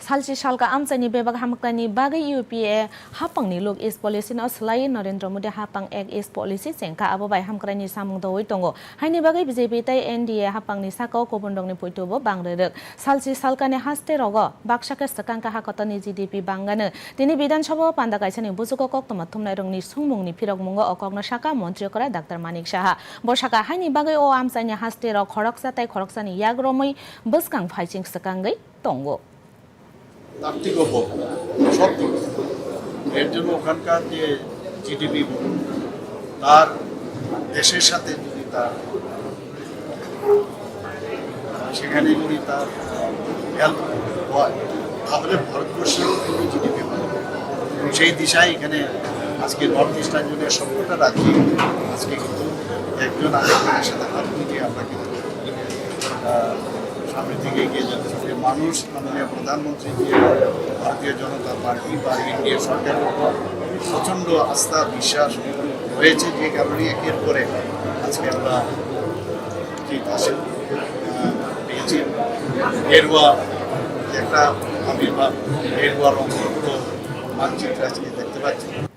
Salsi Shalka Amsani Bebak Hamakani Baga UPA Hapang ni look is policy no slay Narendra Modi Hapang egg is policy Senka Ababai Hamkrani Samung do Tongo. Hani Bagai Bizebita NDA Hapang ni Sako Kobundong ni Puitubo Bangredek. Salsi Salkane Haste Rogo, Bakshaka Sakanka Hakotani GDP Bangana. Dini Bidan Chabo Pandakaisani Buzuko Koktomatum Narong ni Sumung ni Pirog Mungo Okogna Shaka Montreal Dr. Manik Shaha. Boshaka Hani Bagai o Amsani Haste Rock Horoksa Tai Horoksani Yagromi Buskang Fighting Sakangai Tongo. তাত্ত্বিকও হোক সব দিক এর জন্য ওখানকার যে GDP তার দেশের সাথে যদি তার সেখানে যদি তার হেল্প হয় তাহলে ভারতবর্ষেও কিন্তু জিডিপি হয় এবং সেই দিশায় এখানে আজকে নর্থ ইস্ট রাজ্যের সবকটা রাজ্যে আজকে কিন্তু একজন আরেকজনের সাথে হাত মিলিয়ে আমরা কিন্তু সামনের দিকে এগিয়ে যাচ্ছে যে মানুষ মাননীয় প্রধানমন্ত্রী যে ভারতীয় জনতা পার্টি বা এনডিএ সরকারের উপর প্রচণ্ড আস্থা বিশ্বাস হয়েছে যে কারণে একের পরে আজকে আমরা ঠিক আছে পেয়েছি গেরুয়া একটা আবির্ভাব গেরুয়া রঙযুক্ত মানচিত্র আজকে দেখতে পাচ্ছি